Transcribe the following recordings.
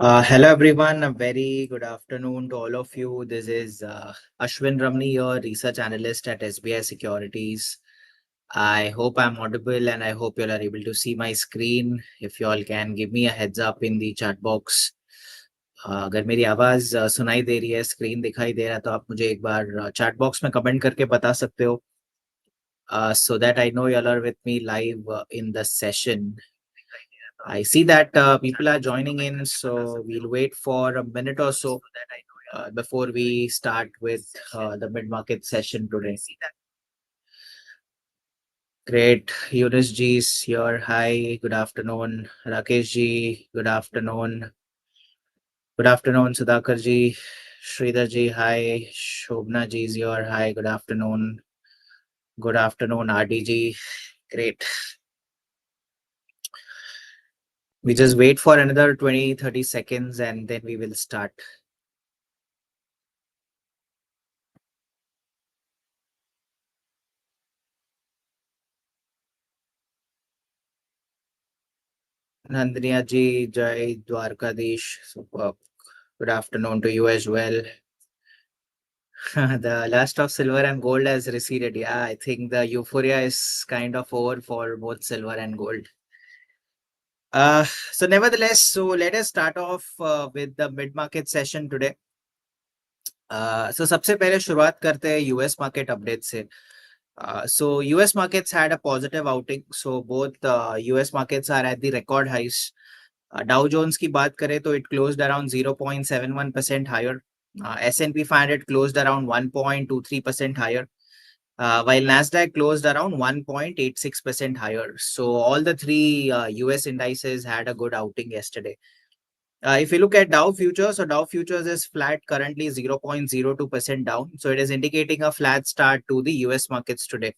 Hello everyone, a very good afternoon to all of you. This is Ashwin Ramani, your research analyst at SBI Securities. I hope I'm audible and I hope you all are able to see my screen. If you all can give me a heads up in the chat box. अगर मेरी आवाज सुनाई दे रही है, screen दिखाई दे रहा है तो आप मुझे एक बार चैट बॉक्स में कमेंट करके बता सकते हो, so that I know you all are with me live in the session. I see that people are joining in, so we'll wait for a minute or so before we start with the mid-market session today. Great. Eunice G is here. Hi, good afternoon. Rakesh Ji, good afternoon. Good afternoon, Sudhakar Ji. Sridhar Ji, hi. Shobna Ji is here. Hi, good afternoon. Good afternoon, RDG. Great. We just wait for another 20-30 seconds and then we will start. Nandiniya Ji, Jai Dwarkadish. Superb. Good afternoon to you as well. The last of silver and gold has receded. Yeah, I think the euphoria is kind of over for both silver and gold. So nevertheless, so let us start off with the mid-market session today. So सबसे पहले शुरुआत करते हैं US market update से. So US markets had a positive outing. So both US markets are at the record highs. Dow Jones की बात करें तो it closed around 0.71% higher. S&P 500 closed around 1.23% higher. While Nasdaq closed around 1.86% higher. So all the three US indices had a good outing yesterday. If you look at Dow futures, so Dow futures is flat, currently 0.02% down. So it is indicating a flat start to the US markets today.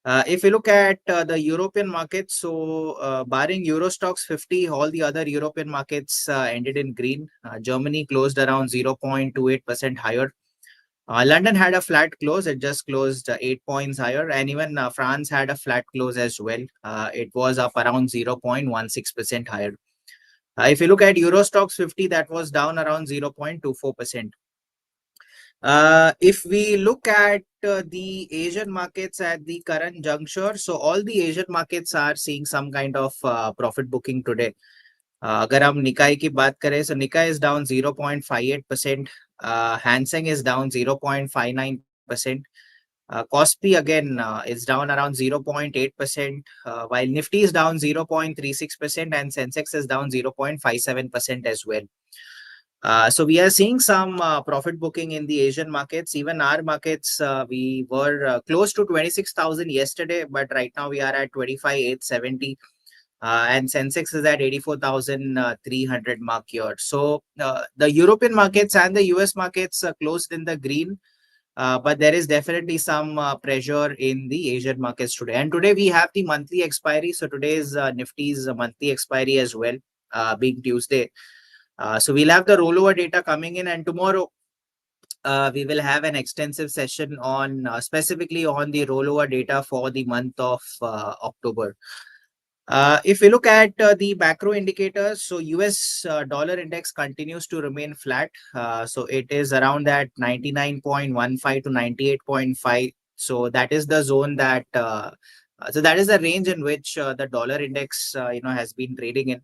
If you look at the European markets, so barring Eurostox 50, all the other European markets ended in green. Germany closed around 0.28% higher. London had a flat close. It just closed 8 points higher. And even France had a flat close as well. It was up around 0.16% higher. If you look at Eurostox 50, that was down around 0.24%. If we look at the Asian markets at the current juncture, so all the Asian markets are seeing some kind of profit booking today. अगर हम निकाय की बात करें, so Nikkei is down 0.58%, Hang Seng is down 0.59%, Kospi again is down around 0.8%, while Nifty is down 0.36% and Sensex is down 0.57% as well. So we are seeing some profit booking in the Asian markets. Even our markets, we were close to 26,000 yesterday, but right now we are at 25,870. And Sensex is at 84,300 mark here. So the European markets and the US markets are closed in the green, but there is definitely some pressure in the Asian markets today. And today we have the monthly expiry. So today is Nifty's monthly expiry as well, being Tuesday. So we'll have the rollover data coming in, and tomorrow we will have an extensive session on specifically on the rollover data for the month of October. If we look at the macro indicators, so US dollar index continues to remain flat. So it is around that 99.15 to 98.5. So that is the zone that, so that is the range in which the dollar index, has been trading in.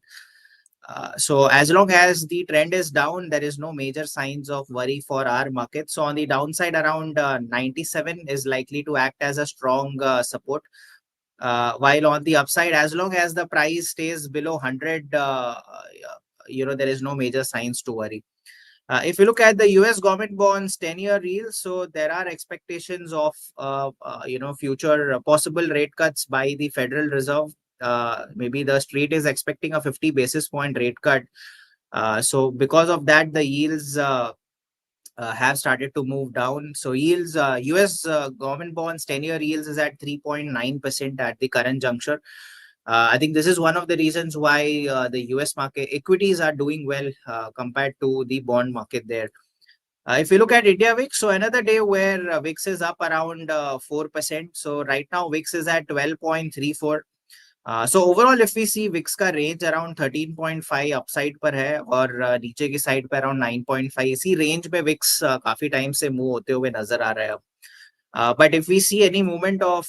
So as long as the trend is down, there is no major signs of worry for our market. So on the downside, around 97 is likely to act as a strong support. While on the upside, as long as the price stays below 100, there is no major signs to worry. If you look at the US government bonds 10-year yield, so there are expectations of, future possible rate cuts by the Federal Reserve. Maybe the street is expecting a 50 basis point rate cut. So because of that, the yields have started to move down. So yields, US government bonds 10-year yields is at 3.9% at the current juncture. I think this is one of the reasons why the US market equities are doing well compared to the bond market there. If you look at India VIX, so another day where VIX is up around 4%. So right now VIX is at 12.34. So overall if we see VIX का range around 13.5 upside पर है और नीचे की side पे around 9.5 इसी range में VIX काफी time से move होते हुए नजर आ रहा है अब. But if we see any movement of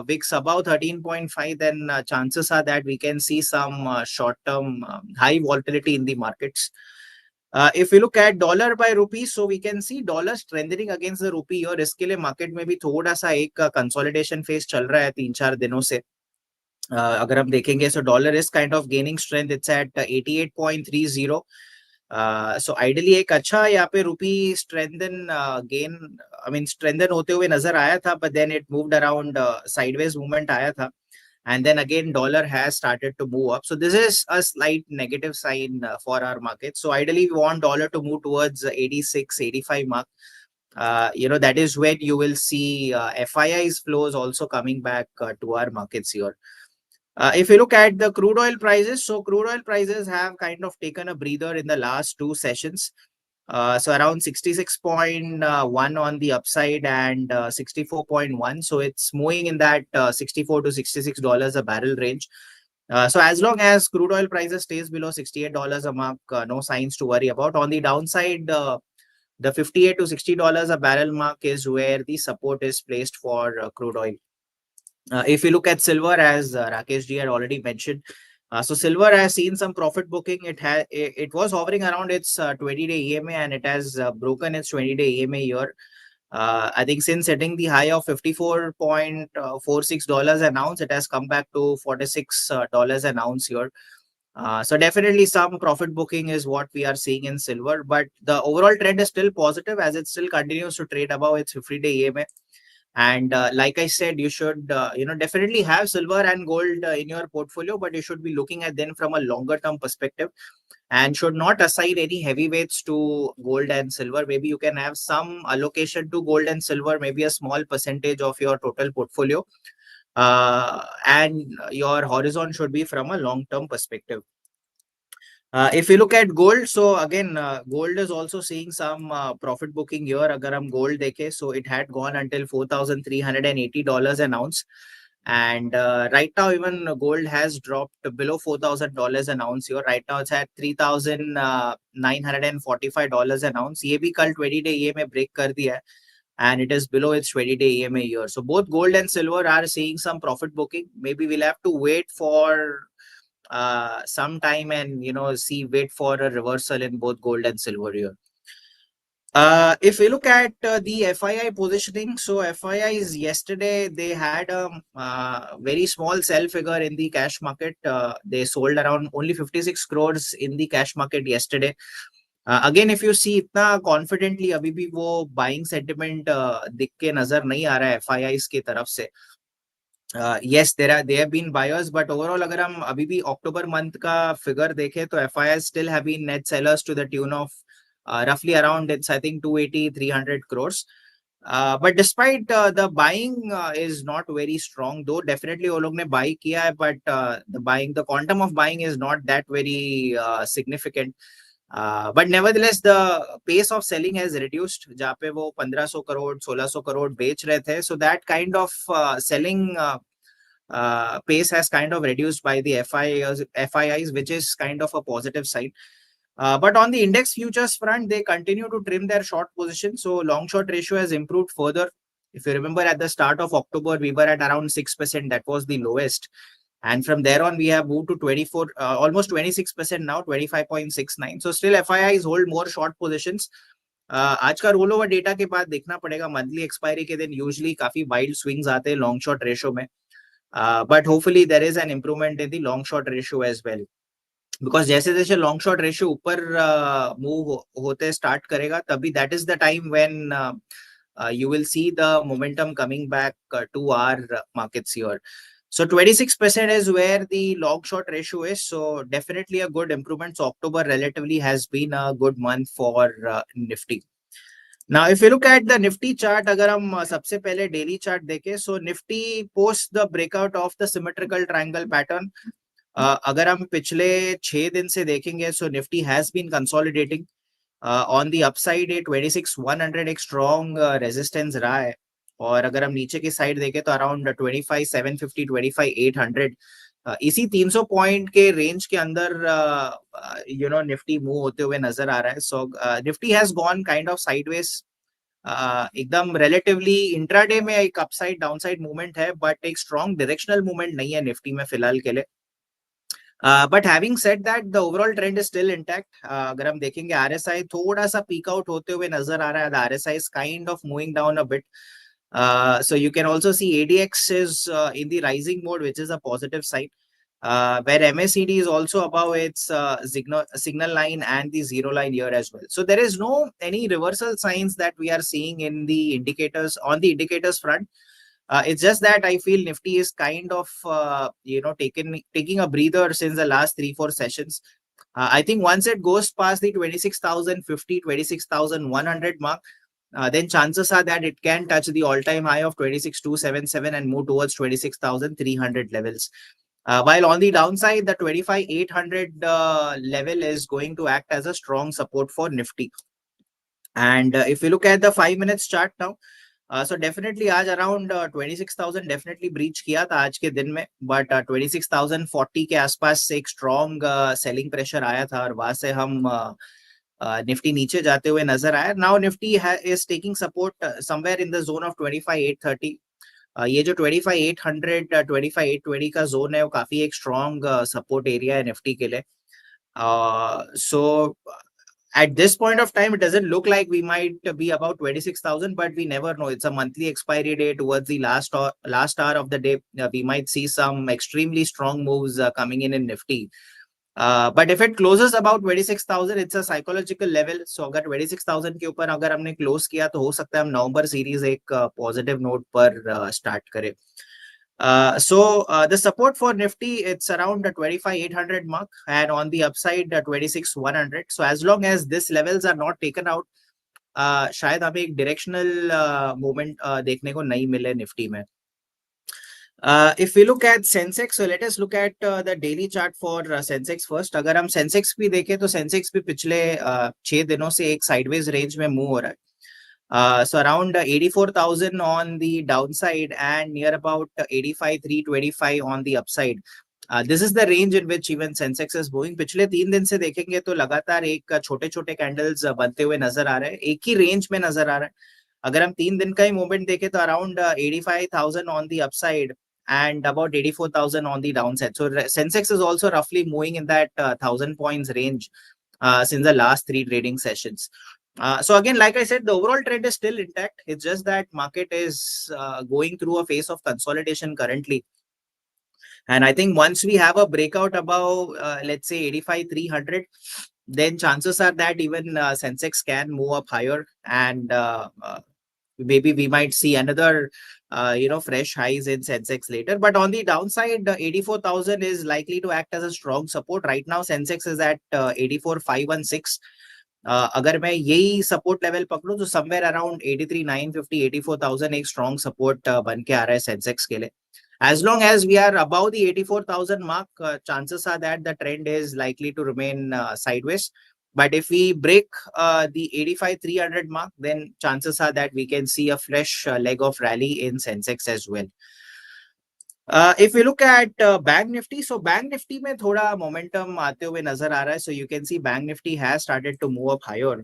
VIX above 13.5, then chances are that we can see some short-term high volatility in the markets. If we look at dollar by rupee, so we can see dollar strengthening against the rupee और इसके लिए market में भी थोड़ा सा एक consolidation phase चल रहा है 3-4 दिनों से. अगर हम देखेंगे so dollar is kind of gaining strength. It's at 88.30. So ideally एक अच्छा यहाँ पे रूपी strengthen होते हुए नजर आया था, but then it moved around, sideways movement आया था, and then again dollar has started to move up. So this is a slight negative sign for our market. So ideally we want dollar to move towards 86, 85 mark. That is when you will see FII's flows also coming back to our markets here. If you look at the crude oil prices, so crude oil prices have kind of taken a breather in the last 2 sessions. So around 66.1 on the upside and 64.1. So it's moving in that 64 to $66 a barrel range. So as long as crude oil prices stays below $68 a mark, no signs to worry about. On the downside, the 58 to $60 a barrel mark is where the support is placed for crude oil. If you look at silver, as Rakesh ji had already mentioned, so silver has seen some profit booking. It was hovering around its 20-day EMA and it has broken its 20-day EMA here. I think since hitting the high of $54.46 an ounce, it has come back to $46 an ounce here. So definitely some profit booking is what we are seeing in silver, but the overall trend is still positive as it still continues to trade above its 50-day EMA. And like I said, you should definitely have silver and gold in your portfolio, but you should be looking at them from a longer term perspective and should not assign any heavyweights to gold and silver. Maybe you can have some allocation to gold and silver, maybe a small percentage of your total portfolio, and your horizon should be from a long term perspective. If you look at gold, so again, gold is also seeing some profit booking here. Agar hum gold dekhe, so it had gone until $4,380 an ounce. And right now, even gold has dropped below $4,000 an ounce here. Right now, it's at $3,945 an ounce. ये भी कल 20-day EMA break कर दिया है, and it is below its 20-day EMA here. So both gold and silver are seeing some profit booking. Maybe we'll have to wait for some time and wait for a reversal in both gold and silver here. If we look at the FII positioning, so FIIs yesterday they had a very small sell figure in the cash market. They sold around only 56 crores in the cash market yesterday. Again, if you see, इतना confidently अभी भी वो buying sentiment दिख के नजर नहीं आ रहा है FIIs की तरफ से. Yes, they have been buyers, but overall अगर हम अभी भी October month का figure देखें तो FIIs still have been net sellers to the tune of roughly around, it's I think 280-300 crores. But despite the buying is not very strong, though definitely वो लोग ने buy किया है, but the quantum of buying is not that very significant. But nevertheless, the pace of selling has reduced. जहाँ पे वो 1500 करोड़ 1600 करोड़ बेच रहे थे, so that kind of selling pace has kind of reduced by the FIIs, which is kind of a positive sign. But on the index futures front, they continue to trim their short position. So long short ratio has improved further. If you remember, at the start of October, we were at around 6%. That was the lowest. And from there on, we have moved to 24, almost 26% now, 25.69. So still FIIs hold more short positions. आज का roll over data के बाद देखना पड़ेगा. Monthly expiry के दिन usually काफी wild swings आते हैं लॉन्ग शॉर्ट रेशियो में. But hopefully there is an improvement in the long short ratio as well. Because जैसे जैसे long short ratio ऊपर move होते start करेगा, तभी that is the time when you will see the momentum coming back to our markets here. So 26% is where the long short ratio is. So definitely a good improvement. So October relatively has been a good month for Nifty. Now, if you look at the Nifty chart, अगर हम सबसे पहले daily chart देखें, so Nifty post the breakout of the symmetrical triangle pattern. अगर हम पिछले 6 दिन से देखेंगे, so Nifty has been consolidating. On the upside, 26,100 एक strong resistance रहा है. और अगर हम नीचे की साइड देखें तो अराउंड 25,750 25,800 इसी 300 पॉइंट के रेंज के अंदर निफ्टी मूव होते हुए नजर आ रहा है. So Nifty has gone kind of sideways. एकदम रिलेटिवली इंट्राडे में एक अपसाइड डाउनसाइड मूवमेंट है, बट एक स्ट्रॉन्ग डायरेक्शनल मूवमेंट नहीं है निफ्टी में फिलहाल के लिए. But having said that the overall trend is still intact. अगर हम देखेंगे आरएसआई थोड़ा सा पीक आउट होते हुए नजर आ रहा है. The RSI is kind of moving down a bit. So you can also see ADX is in the rising mode, which is a positive sign. Where MACD is also above its signal line and the zero line here as well. So there is no any reversal signs that we are seeing in the indicators on the indicators front. It's just that I feel Nifty is kind of taking a breather since the last 3-4 sessions. I think once it goes past the 26,050, 26,100 mark, then chances are that it can touch the all-time high of 26,277 and move towards 26,300 levels. While on the downside, the 25,800 level is going to act as a strong support for Nifty. And if you look at the 5 minutes chart now, so definitely आज around 26,000 definitely breach किया था आज के दिन में, but 26,040 के आसपास एक strong selling pressure आया था और वहां से हम निफ्टी नीचे जाते हुए नजर आया. Now Nifty is taking support somewhere in the zone of 25,830. ये जो 25,800 25,820 का जोन है वो काफी एक स्ट्रॉन्ग सपोर्ट एरिया है निफ्टी के लिए. सो at this point of time, it doesn't look like we might be about 26,000, but we never know. It's a monthly expiry day towards the last hour of the day. We might see some extremely strong moves coming in Nifty. But if it closes about 26,000, it's a psychological level. So अगर 26,000 के ऊपर अगर हमने close किया तो हो सकता है हम नवंबर सीरीज एक पॉजिटिव नोट पर स्टार्ट करें. So the support for Nifty, it's around the 25,800 mark, and on the upside 26,100. So as long as these levels are not taken out, शायद हमें एक डायरेक्शनल मूवमेंट देखने को नहीं मिले निफ्टी में. If we look at Sensex, so let us look at the daily chart for Sensex first. अगर हम Sensex भी देखें तो Sensex भी पिछले 6 दिनों से एक sideways range में मूव हो रहा है. So around 84,000 on the downside and near about 85,325 on the upside. This is the range in which even Sensex is moving. पिछले 3 दिन से देखेंगे तो लगातार एक छोटे छोटे कैंडल्स बनते हुए नजर आ रहे हैं, एक ही रेंज में नजर आ रहा है. अगर हम 3 दिन का ही मूवमेंट देखें तो around 85,000 on the upside and about 84,000 on the downside. So Sensex is also roughly moving in that 1,000 points range since the last 3 trading sessions. So again, like I said, the overall trend is still intact. It's just that market is going through a phase of consolidation currently. And I think once we have a breakout above, let's say 85,300, then chances are that even Sensex can move up higher, and maybe we might see another fresh highs in Sensex later. But on the downside, 84,000 is likely to act as a strong support. Right now Sensex is at 84,516. अगर मैं यही support level पकड़ूं तो somewhere around 83,950 84,000 एक strong support बन के आ रहा है Sensex के लिए. As long as we are above the 84,000 mark, chances are that the trend is likely to remain sideways. But if we break the 85,300 mark, then chances are that we can see a fresh leg of rally in Sensex as well. If we look at Bank Nifty, so Bank Nifty में थोड़ा momentum आते हुए नजर आ रहा है. So you can see Bank Nifty has started to move up higher.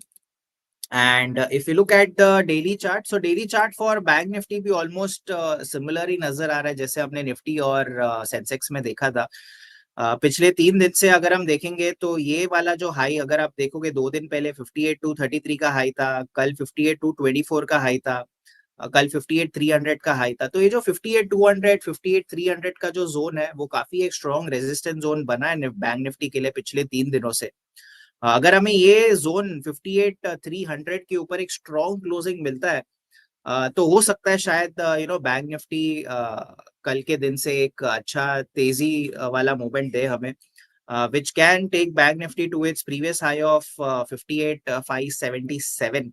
And if you look at the daily chart, so daily chart for Bank Nifty भी almost similar ही नजर आ रहा है जैसे हमने Nifty और Sensex में देखा था. पिछले 3 दिन से अगर हम देखेंगे तो ये वाला जो हाई अगर आप देखोगे 2 दिन पहले 58,233 का हाई था, कल 58,224 का हाई था, कल 58,300 का हाई था. तो ये जो 58,200 58,300 का जो जोन है वो काफी एक स्ट्रॉन्ग रेजिस्टेंस जोन बना है बैंक निफ्टी के लिए पिछले 3 दिनों से. अगर हमें ये जोन 58,300 के ऊपर एक स्ट्रॉन्ग क्लोजिंग मिलता है तो हो सकता है शायद बैंक निफ्टी कल के दिन से एक अच्छा तेजी वाला मूवमेंट दे हमें, which can take Bank Nifty to its previous high of 58,577.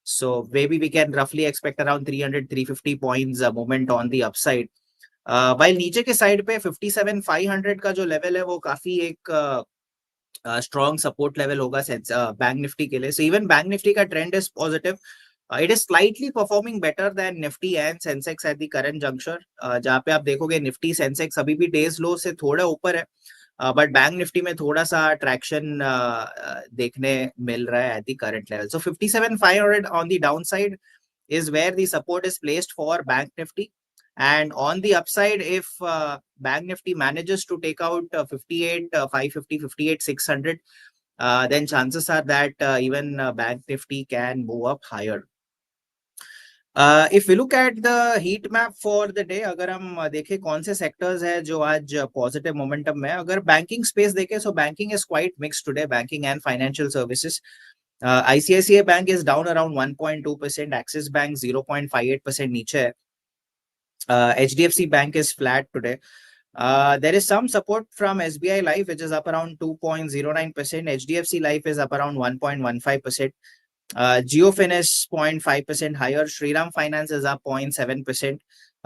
So maybe we can roughly expect around 300-350 points movement on the upside. While नीचे के साइड पे 57,500 का जो लेवल है वो काफी एक स्ट्रॉन्ग सपोर्ट लेवल होगा बैंक निफ्टी के लिए. सो इवन बैंक निफ्टी का trend is positive. It is slightly performing better than Nifty and Sensex at the current juncture. जहाँ पे आप देखोगे Nifty Sensex अभी भी डेज लो से थोड़ा ऊपर है, बट बैंक निफ्टी में थोड़ा सा ट्रैक्शन देखने मिल रहा है at the current level. So 57,500 on the downside is where the support is placed for Bank Nifty. And on the upside, if Bank Nifty manages to take out 58,550, 58,600, then chances are that even Bank Nifty can move up higher. If we look at the heat map for the day, अगर हम देखें कौन से sectors है जो आज positive momentum में है, अगर banking space देखें, so banking is quite mixed today, banking and financial services. ICICI Bank is down around 1.2%, Axis Bank 0.58% नीचे है. HDFC Bank is flat today. There is some support from SBI Life, which is up around 2.09%. HDFC Life is up around 1.15%. Geofin is 0.5% higher. Shriram Finance is up 0.7%.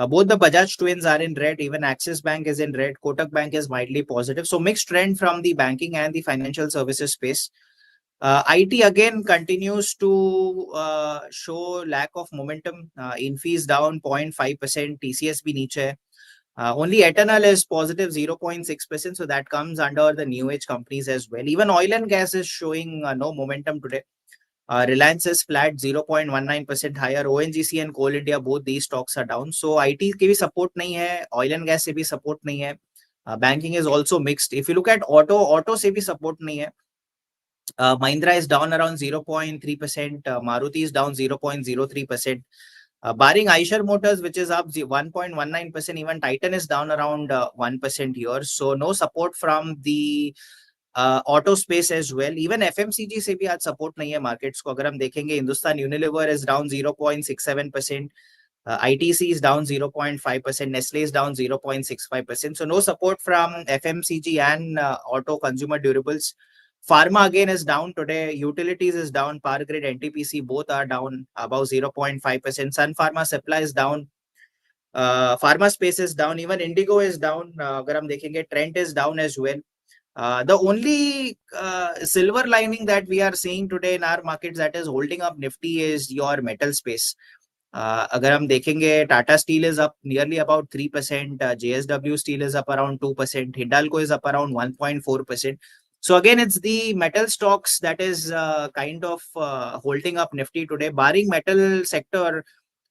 Both the Bajaj twins are in red. Even Axis Bank is in red. Kotak Bank is mildly positive. So mixed trend from the banking and the financial services space. IT again continues to show lack of momentum. Infees down 0.5%. TCS bhi niche hai. Only Eternal is positive 0.6%. So that comes under the new age companies as well. Even oil and gas is showing no momentum today. Reliance is flat 0.19% higher. ONGC and Coal India, both these stocks are down. So IT के भी support नहीं है, oil and gas से भी support नहीं है. Banking is also mixed. If you look at auto से भी support नहीं है. Mahindra is down around 0.3%. Maruti is down 0.03%. Barring Eicher Motors, which is up 1.19%, even Titan is down around 1% here. So no support from the auto space as well. Even FMCG से भी आज support नहीं है markets को. अगर हम देखेंगे Hindustan Unilever is down 0.67%, ITC is down 0.5%, Nestle is down 0.65%. So no support from FMCG and auto consumer durables. Pharma again is down today. Utilities is down. Power Grid, NTPC both are down about 0.5%. Sun Pharma supply is down. Pharma space is down. Even Indigo is down. अगर हम देखेंगे Trent is down as well. The only silver lining that we are seeing today in our markets that is holding up Nifty is your metal space. अगर हम देखेंगे Tata Steel is up nearly about 3%, JSW Steel is up around 2%, Hindalco is up around 1.4%. So again, it's the metal stocks that is kind of holding up Nifty today. Barring metal sector,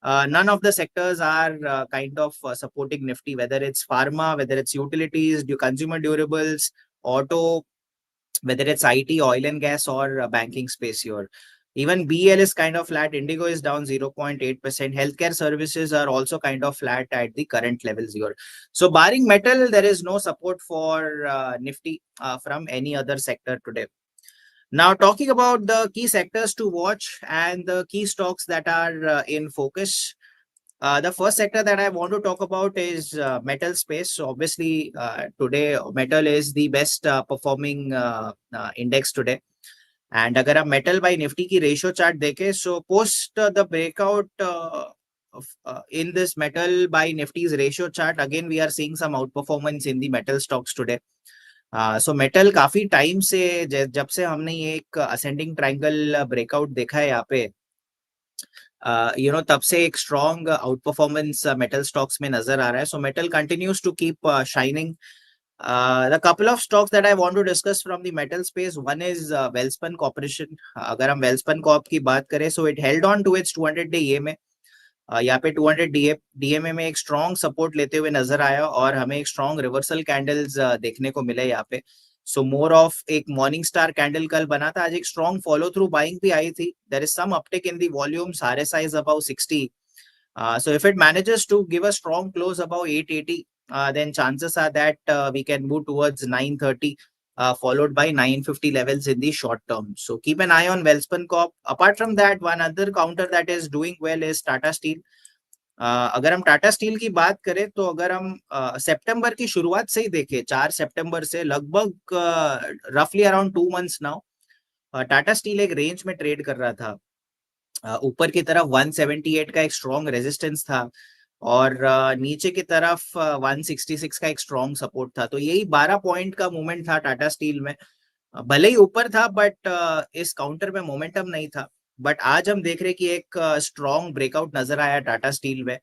none of the sectors are kind of supporting Nifty, whether it's pharma, whether it's utilities, consumer durables, auto, whether it's IT, oil and gas, or banking space here. Even BL is kind of flat. Indigo is down 0.8%. Healthcare services are also kind of flat at the current levels here. So barring metal, there is no support for Nifty from any other sector today. Now talking about the key sectors to watch and the key stocks that are in focus. The first sector that I want to talk about is metal space. So obviously today metal is the best performing index today. And अगर आप metal by Nifty की ratio chart देखें, so post the breakout in this metal by Nifty's ratio chart, again we are seeing some outperformance in the metal stocks today. So metal काफी time से जब से हमने ये एक ascending triangle breakout देखा है यहाँ पे, तब से एक strong outperformance metal stocks में नजर आ रहा है. So metal continues to keep shining. The couple of stocks that I want to discuss from the metal space, one is Welspun Corporation. अगर हम Welspun Corp की बात करें, so it held on to its 200-day EMA. यहाँ पे 200 DMA में एक strong support लेते हुए नजर आया और हमें एक strong reversal candles देखने को मिले यहाँ पे. So more of एक morning star candle कल बना था, आज एक strong follow through buying भी आई थी. There is some uptick in the volumes. RSI is above 60. So if it manages to give a strong close above 880, then chances are that we can move towards 930, followed by 950 levels in the short term. So keep an eye on Welspun Corp. Apart from that, one other counter that is doing well is Tata Steel. अगर हम Tata steel की बात करें तो अगर हम सितंबर की शुरुआत से ही देखें, 4 सितंबर से लगभग रफली around 2 months now Tata steel एक रेंज में ट्रेड कर रहा था. ऊपर की तरफ 178 का एक स्ट्रॉन्ग रेजिस्टेंस था और नीचे की तरफ 166 का एक स्ट्रॉन्ग सपोर्ट था. तो यही 12 पॉइंट का मूवमेंट था टाटा स्टील में. भले ही ऊपर था बट इस काउंटर में मोमेंटम नहीं था. बट आज हम देख रहे हैं कि एक स्ट्रॉन्ग ब्रेकआउट नजर आया टाटा स्टील में,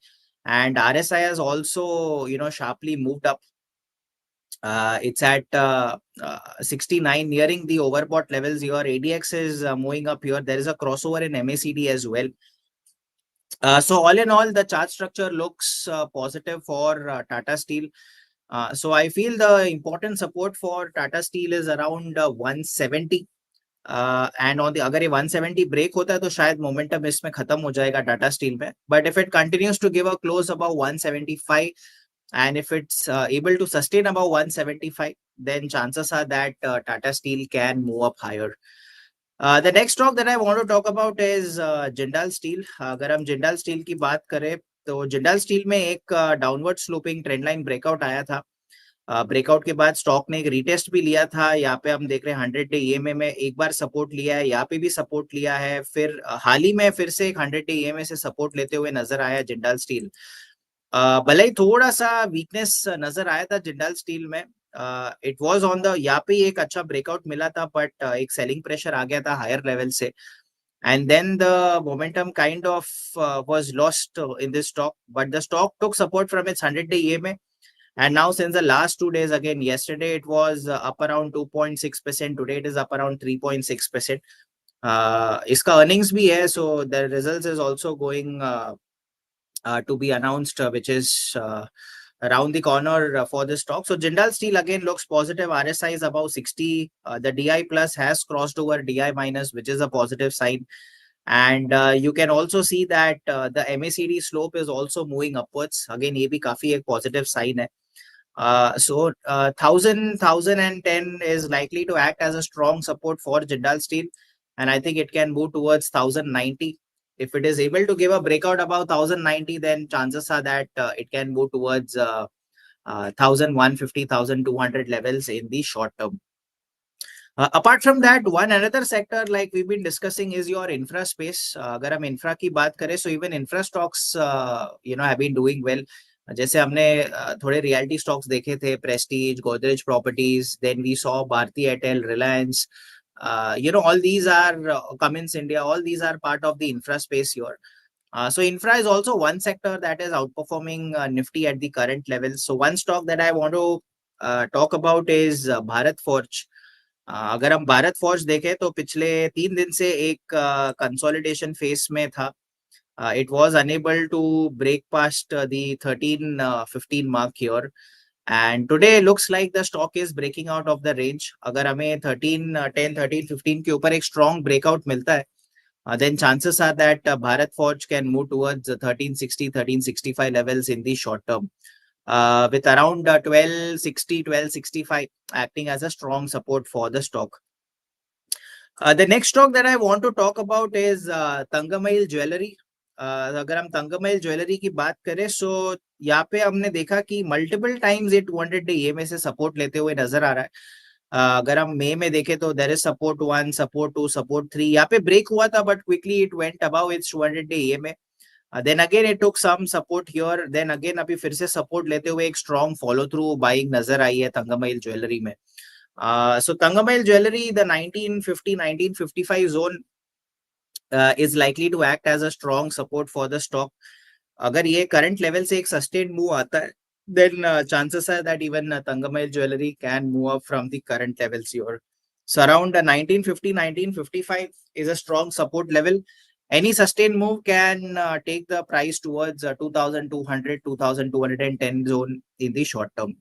and RSI has also sharply moved up. It's at 69, nearing the overbought levels here. ADX is moving up here. There is a crossover in MACD as well. So all in all, the chart structure looks positive for Tata Steel. So I feel the important support for Tata Steel is around 170. And on अगर ये 170 break होता है तो शायद momentum इसमें खत्म हो जाएगा टाटा स्टील में, but if it continues to give a close about 175 and if it's able to sustain about 175, then chances are that Tata Steel can move up higher. The next stock that I want to talk about is Jindal Steel. अगर हम Jindal steel की बात करें तो Jindal steel में एक downward sloping trend line breakout आया था. ब्रेकआउट के बाद स्टॉक ने एक रिटेस्ट भी लिया था. यहाँ पे हम देख रहे हैं 100 डे ईएमए में एक बार सपोर्ट लिया है, यहाँ पे भी सपोर्ट लिया है, फिर हाल ही में फिर से एक 100 डे ईएमए से सपोर्ट लेते हुए नजर आया जिंदाल स्टील. भले ही थोड़ा सा वीकनेस नजर आया था जिंदाल स्टील में. इट वाज ऑन द, यहाँ पे एक अच्छा ब्रेकआउट मिला था, बट एक सेलिंग प्रेशर आ गया था हायर लेवल से, and then the momentum kind of was lost in this stock, but the stock took support from its 100-day EMA, and now since the last 2 days, again yesterday it was up around 2.6%, today it is up around 3.6%. iska earnings bhi hai, so the results is also going to be announced, which is around the corner for the stock. So Jindal Steel again looks positive. RSI is above 60. The DI plus has crossed over DI minus, which is a positive sign. And you can also see that the MACD slope is also moving upwards. Again, ये भी काफी एक positive sign है. So 1010 is likely to act as a strong support for Jindal Steel, and I think it can move towards 1090. If it is able to give a breakout above 1090, then chances are that it can move towards 1150, 1200 levels in the short term. Apart from that, one another sector like we've been discussing is your infra space. अगर हम infra की बात करें, so even infra stocks have been doing well. जैसे हमने थोड़े reality stocks देखे थे, Prestige, Godrej Properties, then we saw Bharti Airtel, Reliance. All these are Cummins India, all these are part of the infra space here. So infra is also one sector that is outperforming Nifty at the current level. So one stock that I want to talk about is Bharat Forge. अगर हम Bharat forge देखें तो पिछले 3 दिन से एक consolidation face में था. It was unable to break past the 1315 mark here, and today looks like the stock is breaking out of the range. अगर हमें 1310 1315 के ऊपर एक strong breakout मिलता है, then chances are that Bharat Forge can move towards 1360 1365 levels in the short term, with around 1260 1265 acting as a strong support for the stock. The next stock that I want to talk about is Tangamail Jewelry. अगर हम तंगमइल jewellery की बात करें, सो यहाँ पे हमने देखा कि मल्टीपल टाइम्स ये 200 डे ईएमए से सपोर्ट लेते हुए नजर आ रहा है. अगर हम मई में देखें तो there is support 1, support 2, support 3. यहाँ पे ब्रेक हुआ था, but quickly it went above its 200 day EMA. Then again it took some support here, then again अभी फिर से सपोर्ट लेते हुए एक स्ट्रॉन्ग फॉलो थ्रू बाइंग नजर आई है तंगमइल ज्वेलरी में. सो Thangamayil jewellery, the 1950 1955 zone is likely to act as a strong support for the stock. अगर ये current level से एक sustained move आता है, then chances are that even Tangamail Jewelry can move up from the current levels here. So around 1950 1955 is a strong support level. Any sustained move can take the price towards 2200 2210 zone in the short term.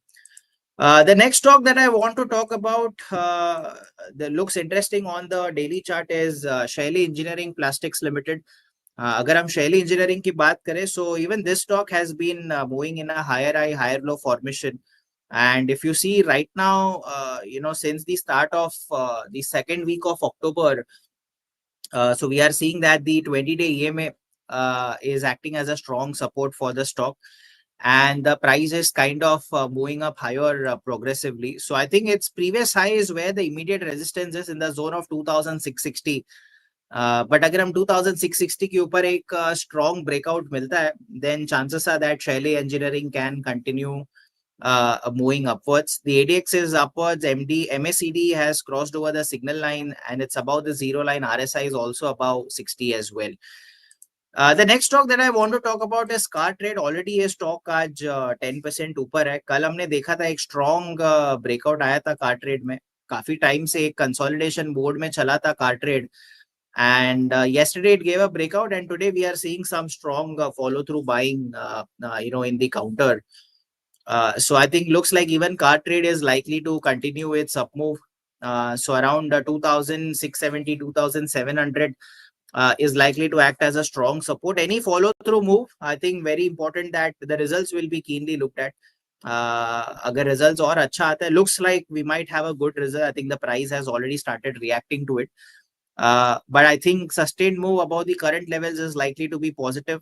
The next stock that I want to talk about that looks interesting on the daily chart is Shaily Engineering Plastics Limited. अगर हम Shaily Engineering की बात करें, so even this stock has been moving in a higher high, higher low formation. And if you see right now, since the start of the second week of October, so we are seeing that the 20-day EMA is acting as a strong support for the stock, and the price is kind of moving up higher progressively. So I think its previous high is where the immediate resistance is in the zone of 2660. But अगर हम 2660 के ऊपर एक strong breakout मिलता है, then chances are that Shaily Engineering can continue moving upwards. The ADX is upwards. MACD has crossed over the signal line and it's above the zero line. RSI is also above 60 as well. The next stock that I want to talk about is car trade. Already ये stock आज 10% ऊपर है. कल हमने देखा था एक strong breakout आया था car trade में. काफी टाइम से एक consolidation board में चला था car trade. And yesterday it gave a breakout, and today we are seeing some strong follow through buying in the counter. So I think looks like even car trade is likely to continue its up move. So around 2670, 2700 is likely to act as a strong support. Any follow through move, I think very important that the results will be keenly looked at. Agar results और अच्छा आता है, looks like we might have a good result. I think the price has already started reacting to it. But I think sustained move above the current levels is likely to be positive,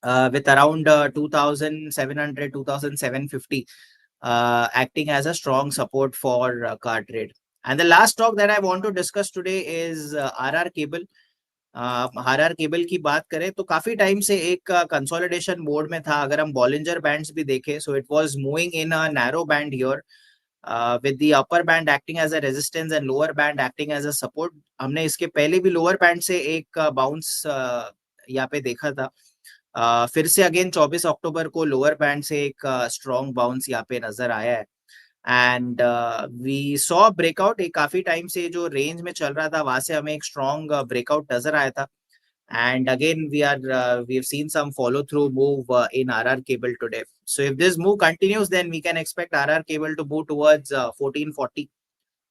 with around 2700, 2750 acting as a strong support for car trade. And the last stock that I want to discuss today is RR Cable. RR cable की बात करें तो काफी time से एक consolidation mode में था. अगर हम बॉलिंजर बैंड्स भी देखें, so it was moving in a narrow band here, with the upper band acting as a resistance and lower band acting as a support. हमने इसके पहले भी lower band से एक bounce यहाँ पे देखा था. फिर से अगेन 24 अक्टूबर को लोअर बैंड से एक स्ट्रॉन्ग बाउंस यहाँ पे नजर आया है. And we saw breakout. एक काफी टाइम से जो रेंज में चल रहा था वहां से हमें एक स्ट्रॉन्ग ब्रेकआउट नजर आया था. And again, we've seen some follow through move in RR Cable today. So if this move continues, then we can expect RR Cable to move towards 1440,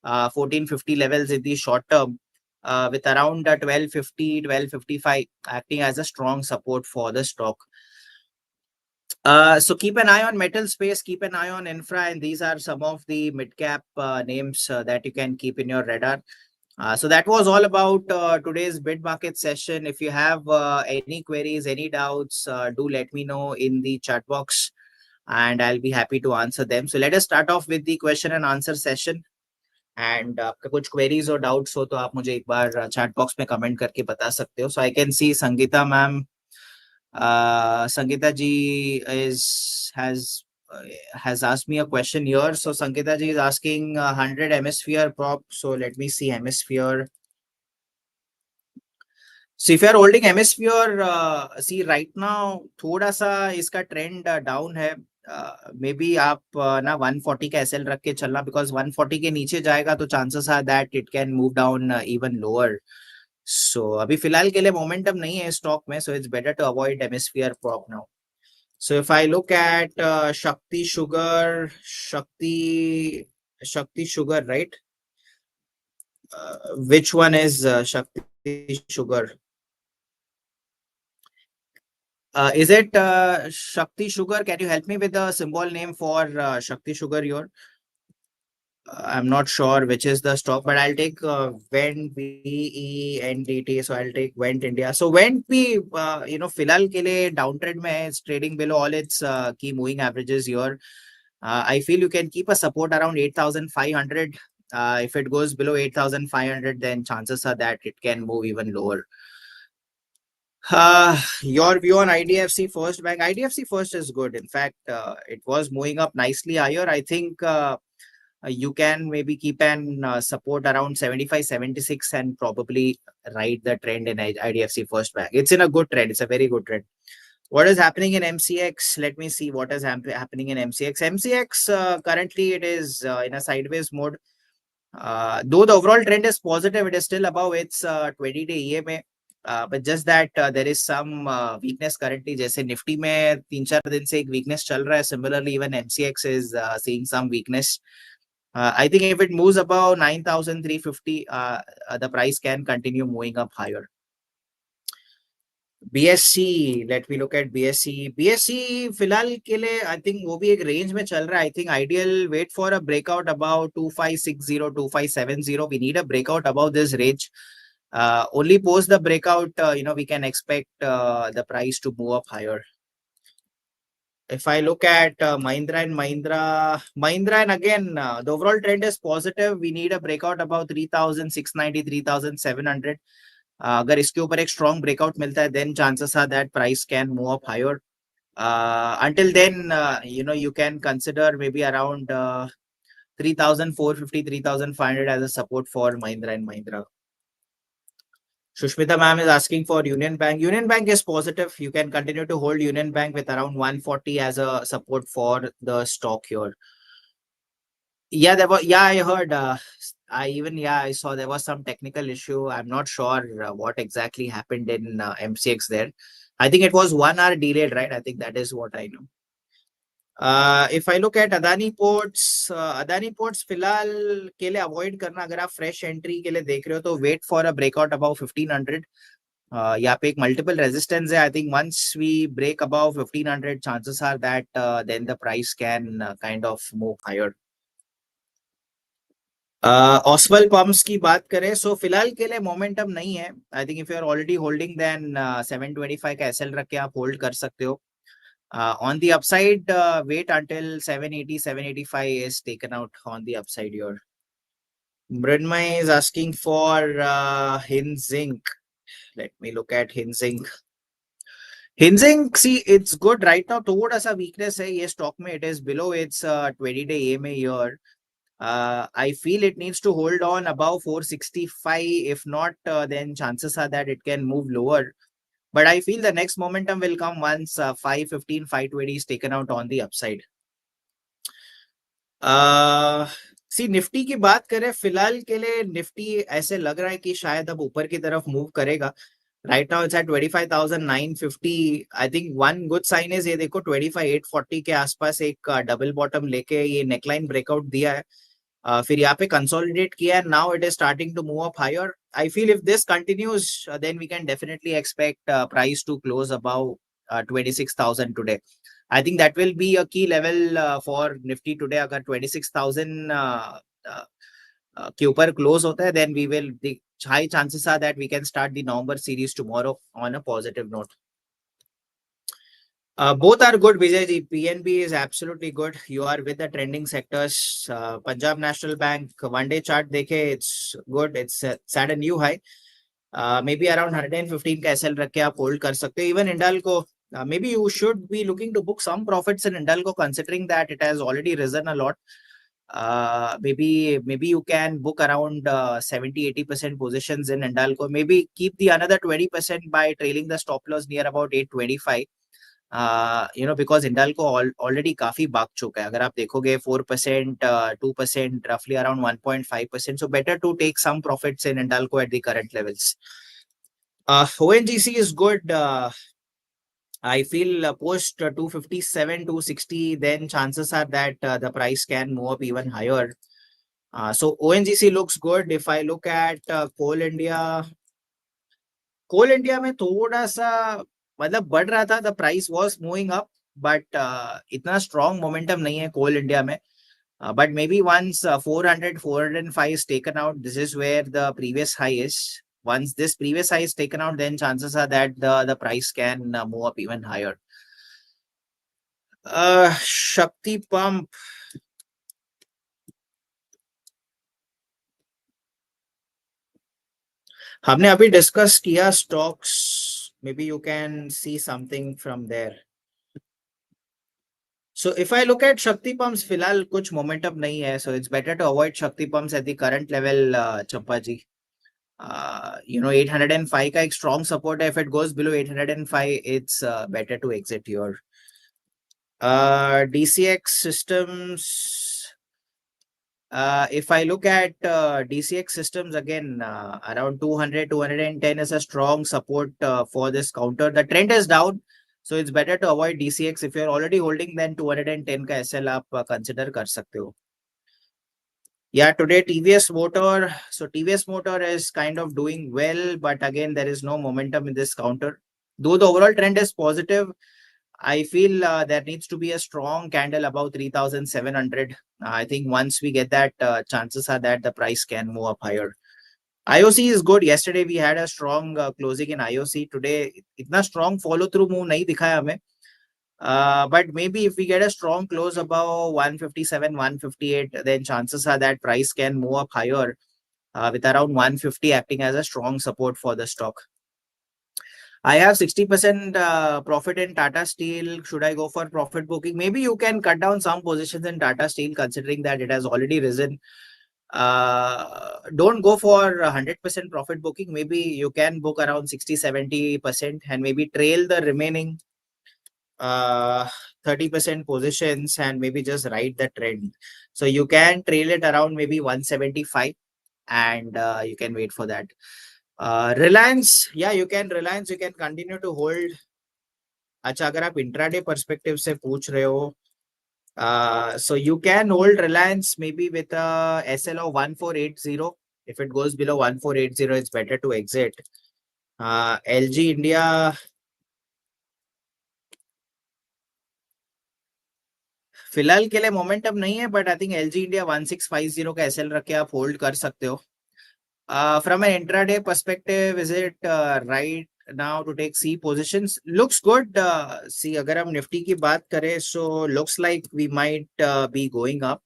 1450 levels in the short term, with around 1250, 1255 acting as a strong support for the stock. So keep an eye on metal space, keep an eye on infra, and these are some of the mid cap names that you can keep in your radar. So that was all about today's bid market session. If you have any queries, any doubts, do let me know in the chat box and I'll be happy to answer them. So let us start off with the question and answer session. And आपका कुछ queries or doubts हो तो आप मुझे एक बार chat box में comment करके बता सकते हो. So I can see Sangeeta ma'am, Sangeeta ji has asked me a question here. So Sangeeta ji is asking 100 hemisphere prop. So let me see hemisphere. So if you are holding hemisphere, see right now थोड़ा सा इसका trend down है. Maybe आप ना 140 का SL रख के चलना, because 140 के नीचे जाएगा तो chances are that it can move down even lower. So अभी फिलहाल के लिए momentum नहीं है stock में, so it's better to avoid hemisphere prop now. So if I look at Shakti Sugar, Shakti Sugar, right? Which one is Shakti Sugar? Is it Shakti Sugar? Can you help me with the symbol name for Shakti Sugar here? I'm not sure which is the stock, but I'll take Vent, VENDT. So I'll take Vent India. So Vent भी फिलहाल के लिए downtrend में है. It's trading below all its key moving averages here. I feel you can keep a support around 8,500. If it goes below 8,500, then chances are that it can move even lower. Your view on IDFC First Bank? IDFC First is good. In fact, it was moving up nicely higher. I think you can maybe keep an support around 75, 76 and probably ride the trend in IDFC First Bank. It's in a good trend. It's a very good trend. What is happening in MCX? Let me see what is happening in MCX. MCX, currently it is in a sideways mode. Though the overall trend is positive, it is still above its 20-day EMA. But just that there is some weakness currently. जैसे Nifty में 3-4 दिन से एक weakness चल रहा है. Similarly, even MCX is seeing some weakness. I think if it moves above 9,350, the price can continue moving up higher. BSC, let me look at BSC. BSC फिलहाल के लिए I think वो भी एक range में चल रहा है. I think ideal wait for a breakout about 2560, 2570. We need a breakout above this range. Only post the breakout, we can expect the price to move up higher. If I look at Mahindra and Mahindra, and again, the overall trend is positive. We need a breakout about 3,690, 3,700. अगर इसके ऊपर एक strong breakout मिलता है, then chances are that price can move up higher. Until then, you can consider maybe around 3,450, 3,500 as a support for Mahindra and Mahindra. Shushmita ma'am is asking for Union Bank. Union Bank is positive. You can continue to hold Union Bank with around 140 as a support for the stock here. Yeah, I heard. I saw there was some technical issue. I'm not sure what exactly happened in MCX there. I think it was 1 hour delayed, right? I think that is what I know. If I look at Adani Ports फिलहाल के लिए avoid करना, अगर आप fresh entry के लिए देख रहे हो तो wait for a breakout above 1500. यहाँ पे एक multiple resistance है. I think once we break above 1500, chances are that then the price can kind of move higher. Oswald pumps की बात करें, so फिलहाल के लिए momentum नहीं है. I think if you are already holding, then 725 का SL रख के आप hold कर सकते हो. On the upside, wait until 780, 785 is taken out on the upside here. Mridmay is asking for Hinzink. Let me look at Hinzink. Hinzink, see, it's good right now. थोड़ा सा weakness है ये stock में. It is below its 20-day EMA here. I feel it needs to hold on above 465. If not, then chances are that it can move lower. But I feel the next momentum will come once 515, 520 is taken out on the upside. See Nifty की बात करें, फिलहाल के लिए Nifty ऐसे लग रहा है कि शायद अब ऊपर की तरफ मूव करेगा. Right now it's at 25,950. I think one good sign is ये देखो 25,840 के आसपास एक डबल बॉटम लेके ये नेकलाइन ब्रेकआउट दिया है. फिर यहाँ पे कंसोलिडेट किया है. Now it is starting to move up higher. I feel if this continues then we can definitely expect price to close above 26,000 today. I think that will be a key level for Nifty today. अगर 26,000 के ऊपर close होता है, then we will, the high chances are that we can start the November series tomorrow on a positive note. Both are good, Vijay ji. PNB is absolutely good. You are with the trending sectors. Punjab National Bank one day chart देखे, it's good. It's at a new high. Maybe around 115 का SL रख के आप hold कर सकते हो. Even Hindalco, maybe you should be looking to book some profits in Hindalco, considering that it has already risen a lot. Maybe you can book around 70-80% positions in Hindalco. Maybe keep the another 20% by trailing the stop loss near about 825. Because Hindalco already काफी भाग चुका है. अगर आप देखोगे 4%, 2%, roughly around 1.5%. So better to take some profits in Hindalco at the current levels. ONGC is good. I feel post 257, 260, then chances are that the price can move up even higher. So ONGC looks good. If I look at Coal India में थोड़ा सा मतलब बढ़ रहा था. The price was moving up, but इतना strong momentum नहीं है Coal India में. But maybe once 400, 405 is taken out, this is where the previous high is. Once this previous high is taken out, then chances are that the price can move up even higher. Shakti Pump. हमने अभी discuss किया stocks. Maybe you can see something from there. So if I look at Shakti Pumps, फिलहाल कुछ momentum नहीं है. So it's better to avoid Shakti Pumps at the current level, Champa ji. 805 का एक strong support है. If it goes below 805, it's better to exit here. DCX Systems. If I look at DCX Systems again, around 200, 210 is a strong support for this counter. The trend is down, so it's better to avoid DCX. If you're already holding, then 210 का SL आप consider कर सकते हो. Yeah, today TVS Motor. So TVS Motor is kind of doing well, but again, there is no momentum in this counter. Though the overall trend is positive, I feel there needs to be a strong candle above 3,700. I think once we get that, chances are that the price can move up higher. IOC is good. Yesterday we had a strong closing in IOC. Today, इतना strong follow through move नहीं दिखाया हमें. But maybe if we get a strong close above 157, 158, then chances are that price can move up higher with around 150 acting as a strong support for the stock. I have 60% profit in Tata Steel. Should I go for profit booking? Maybe you can cut down some positions in Tata Steel considering that it has already risen. Don't go for 100% profit booking. Maybe you can book around 60-70% and maybe trail the remaining 30% positions and maybe just ride the trend. So you can trail it around maybe 175 and you can wait for that. Reliance, yeah, Reliance you can continue to hold. अच्छा अगर आप intraday perspective से पूछ रहे हो so you can hold Reliance maybe with a SL of 1480. If it goes below 1480, it's better to exit. LG India, फिलहाल के लिए मोमेंटम नहीं है, but I think LG India 1650 का SL रख के आप होल्ड कर सकते हो. From an intraday perspective, is it right now to take C positions? Looks good. See, अगर हम निफ्टी की बात करें, so looks like we might be going up.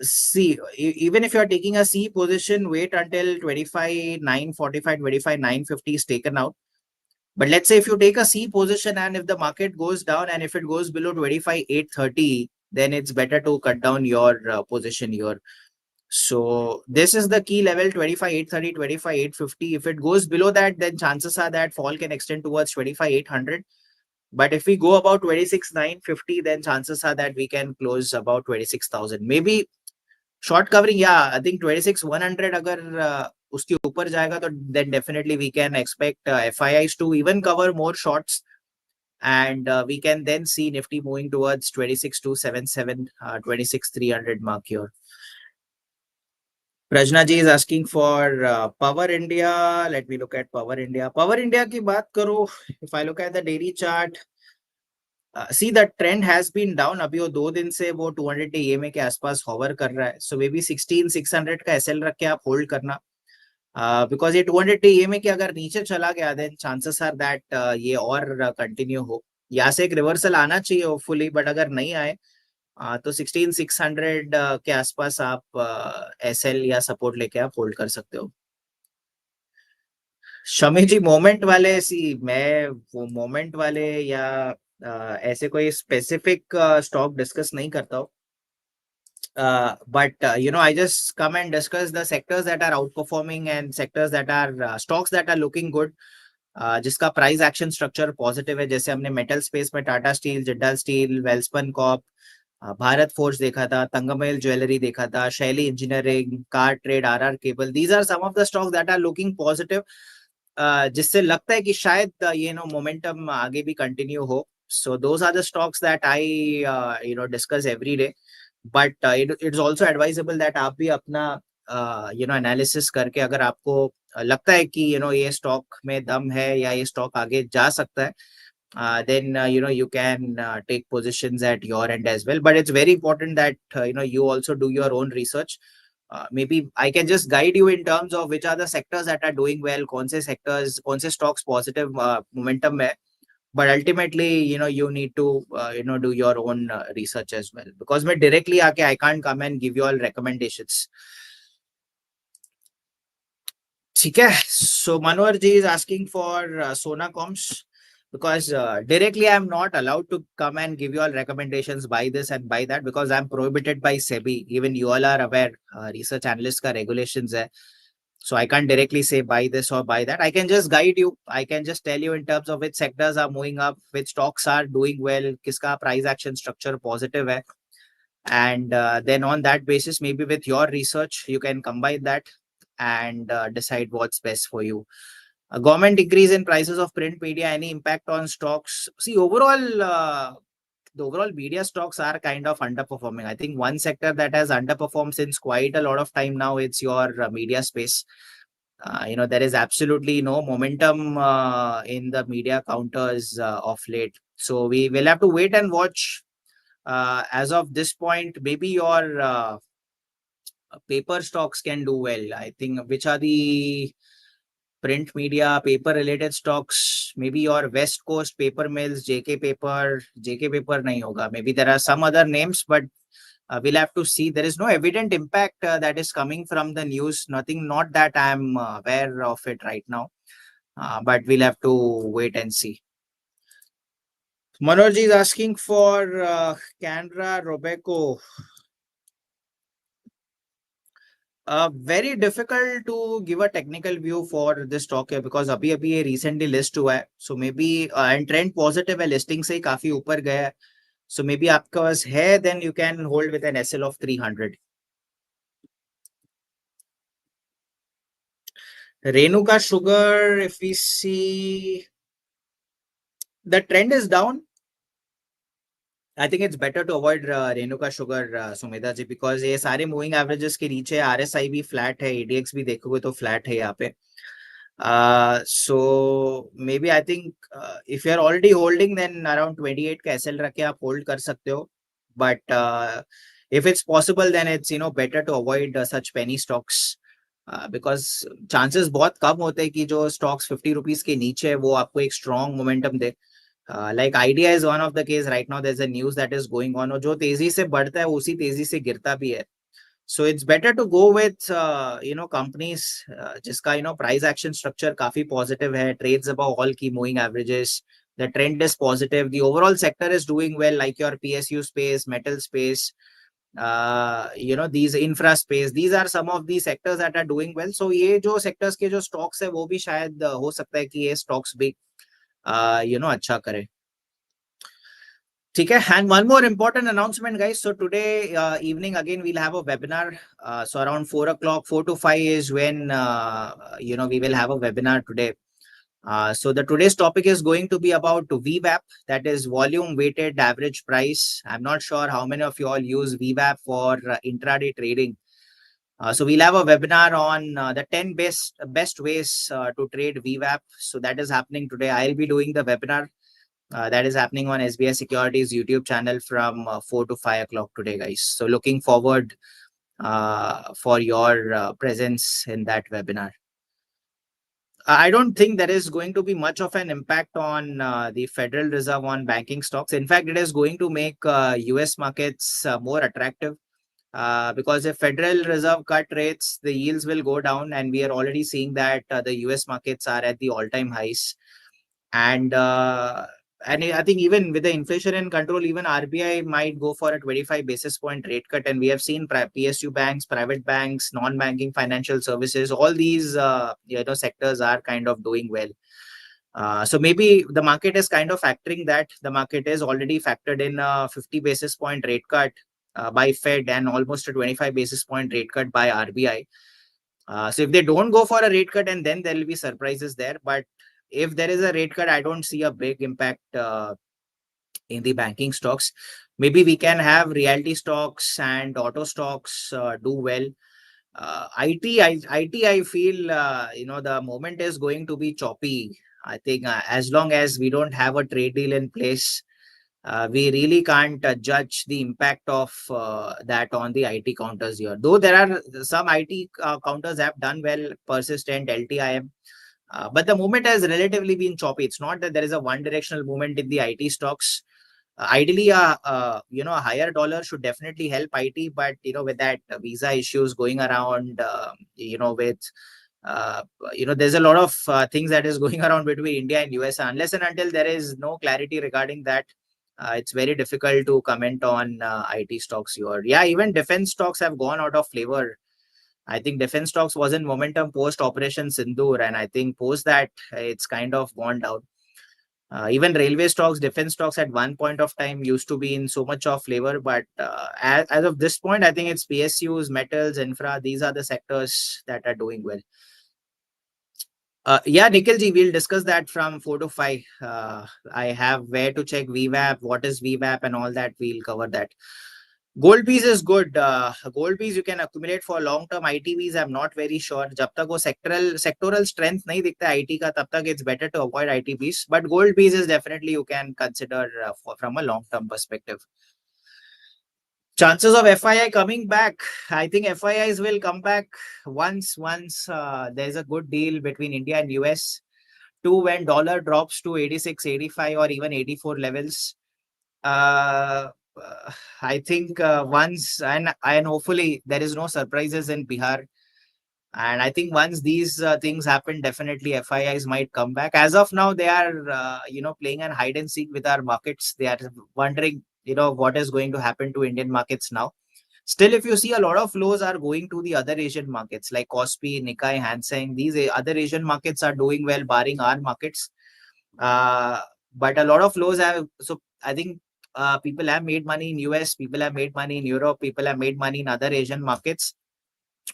See, even if you are taking a C position, wait until 25,945, 25,950 is taken out. But let's say if you take a C position and if the market goes down and if it goes below 25,830, then it's better to cut down your position here. So this is the key level 25,830, 25,850. If it goes below that, then chances are that fall can extend towards 25,800. But if we go about 26,950, then chances are that we can close about 26,000. Maybe short covering, yeah, I think 26,100 अगर उसके ऊपर जाएगा तो then definitely we can expect FIIs to even cover more shorts. And we can then see Nifty moving towards 26,277, 26,300 mark here. Prajna ji is asking for Power India. Let me look at Power India. Power India की बात करो, if I look at the daily chart, see the trend has been down. अभी वो 2 दिन से वो 200 EMA के आसपास hover कर रहा है. So maybe 16,600 का SL रख के आप hold करना. Because ये 200 EMA के अगर नीचे चला गया, then chances are that ये और continue हो. यहाँ से एक reversal आना चाहिए hopefully, but अगर नहीं आए तो 16,600 के आसपास आप SL या सपोर्ट लेके आप होल्ड कर सकते हो. शमी जी, मोमेंट वाले, सी मैं वो मोमेंट वाले या ऐसे कोई स्पेसिफिक स्टॉक डिस्कस नहीं करता हूँ. But I just come and discuss the sectors that are outperforming and sectors that are stocks that are looking good. जिसका प्राइस एक्शन स्ट्रक्चर पॉजिटिव है. जैसे हमने मेटल स्पेस में Tata Steel, Jindal Steel, Welspun Corp, Bharat Forge देखा था, तंगमैल ज्वेलरी देखा था, Shaily engineering, CarTrade, RR Kabel. These are some of the stocks that are looking positive, जिससे लगता है कि शायद मोमेंटम आगे भी कंटिन्यू हो. So those are the stocks that I discuss every day. But it's also advisable that आप भी अपना एनालिसिस करके, अगर आपको लगता है कि ये स्टॉक में दम है या ये स्टॉक आगे जा सकता है, then you can take positions at your end as well. But it's very important that you also do your own research. Maybe I can just guide you in terms of which are the sectors that are doing well, कौन से sectors, कौन से stocks positive momentum में. But ultimately you need to do your own research as well, because मैं directly आके I can't come and give you all recommendations. ठीक है. So Manohar ji is asking for Sona Comps, because directly I'm not allowed to come and give you all recommendations, buy this and buy that, because I'm prohibited by SEBI. Even you all are aware, research analyst ka regulations hai. So I can't directly say buy this or buy that. I can just guide you. I can just tell you in terms of which sectors are moving up, which stocks are doing well, kiska price action structure positive hai. And then on that basis, maybe with your research, you can combine that and decide what's best for you. A government increase in prices of print media, any impact on stocks? See, overall, the overall media stocks are kind of underperforming. I think one sector that has underperformed since quite a lot of time now, it's your media space. There is absolutely no momentum in the media counters of late. So we will have to wait and watch. As of this point, maybe your paper stocks can do well. I think which are the print media, paper related stocks, maybe your West Coast paper mills, JK paper nahi hoga. Maybe there are some other names, but we'll have to see. There is no evident impact that is coming from the news. Not that I'm aware of it right now. but we'll have to wait and see. Manoj is asking for Canara Robeco. Very difficult to give a technical view for this stock here because अभी ये recently list हुआ है, so maybe and trend positive है, listing से ही काफी ऊपर गया है, so maybe आपके पास है, then you can hold with an SL of 300. Renuka Sugar, if we see the trend is down, I think it's better to avoid Renuka Sugar, Sumedha ji, because ये सारे moving averages के नीचे RSI भी flat है, ADX भी देखोगे तो flat है यहाँ पे. So maybe I think if you're already holding, then around 28 का SL रख के आप hold कर सकते हो. But if it's possible, then it's better to avoid such penny stocks. Because chances बहुत कम होते हैं कि जो stocks 50 rupees के नीचे है वो आपको एक strong momentum they. Like Idea is one of the case right now. There's a news that is going on. और जो तेजी से बढ़ता है उसी तेजी से गिरता भी है. So it's better to go with companies जिसका price action structure काफी positive है, trades above all key moving averages. The trend is positive. The overall sector is doing well, like your PSU space, metal space, these infra space. These are some of the sectors that are doing well. So ये जो sectors के जो stocks है वो भी शायद हो सकता है कि ये stocks भी अच्छा करे. Okay, and one more important announcement, guys. So today evening again we'll have a webinar. So around 4 o'clock, 4 to 5 is when we will have a webinar today. So the today's topic is going to be about VWAP, that is volume weighted average price. I'm not sure how many of you all use VWAP for intraday trading. So we'll have a webinar on the 10 best ways to trade VWAP. So that is happening today. I'll be doing the webinar. That is happening on SBI Securities YouTube channel from 4 to 5 o'clock today, guys. So looking forward for your presence in that webinar. I don't think there is going to be much of an impact on the Federal Reserve on banking stocks. In fact, it is going to make US markets more attractive because if Federal Reserve cut rates, the yields will go down, and we are already seeing that the US markets are at the all-time highs. And I think even with the inflation in control, even RBI might go for a 25 basis point rate cut. And we have seen PSU banks, private banks, non-banking financial services, all these sectors are kind of doing well. So maybe the market is kind of factoring that. The market is already factored in a 50 basis point rate cut by Fed and almost a 25 basis point rate cut by RBI. So if they don't go for a rate cut, and then there will be surprises there. But if there is a rate cut, I don't see a big impact in the banking stocks. Maybe we can have realty stocks and auto stocks do well. IT, I feel the moment is going to be choppy. I think as long as we don't have a trade deal in place, we really can't judge the impact of that on the IT counters here. Though there are some IT counters have done well, persistent, LTIM. But the movement has relatively been choppy. It's not that there is a one directional movement in the IT stocks. Ideally, a higher dollar should definitely help IT, but with that visa issues going around, there's a lot of things that is going around between India and US. Unless and until there is no clarity regarding that, it's very difficult to comment on IT stocks here. Yeah, even defense stocks have gone out of flavor. I think defense stocks was in momentum post Operation Sindoor, and I think post that it's kind of gone down. Even railway stocks, defense stocks at one point of time used to be in so much of flavor, but as of this point, I think it's PSUs, metals, infra. These are the sectors that are doing well. Yeah, Nikhil ji, we'll discuss that from 4 to 5. I have where to check VWAP, what is VWAP, and all that. We'll cover that. Gold piece is good. Gold piece you can accumulate for long term. ITVs I'm not very sure. जब तक वो sectoral strength नहीं दिखता IT का, तब तक it's better to avoid ITVs. But gold piece is definitely you can consider from a long term perspective. Chances of FII coming back, I think FIIs will come back once there's a good deal between India and US. Two, when dollar drops to 86, 85 or even 84 levels. I think once and hopefully there is no surprises in Bihar. And I think once these things happen, definitely FIIs might come back. As of now, they are, playing a hide and seek with our markets. They are wondering, what is going to happen to Indian markets now. Still, if you see, a lot of flows are going to the other Asian markets like Kospi, Nikkei, Hang Seng. These other Asian markets are doing well, barring our markets. But a lot of flows have. So I think people have made money in US, people have made money in Europe, people have made money in other Asian markets.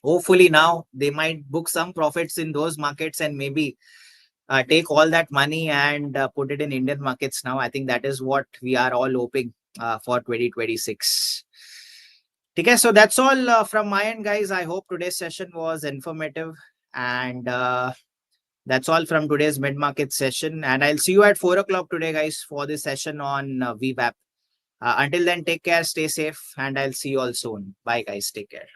Hopefully now they might book some profits in those markets and maybe take all that money and put it in Indian markets now. I think that is what we are all hoping for 2026. Okay, so that's all from my end, guys. I hope today's session was informative, and that's all from today's mid-market session. And I'll see you at 4 o'clock today, guys, for this session on VWAP. Until then, take care, stay safe, and I'll see you all soon. Bye, guys. Take care.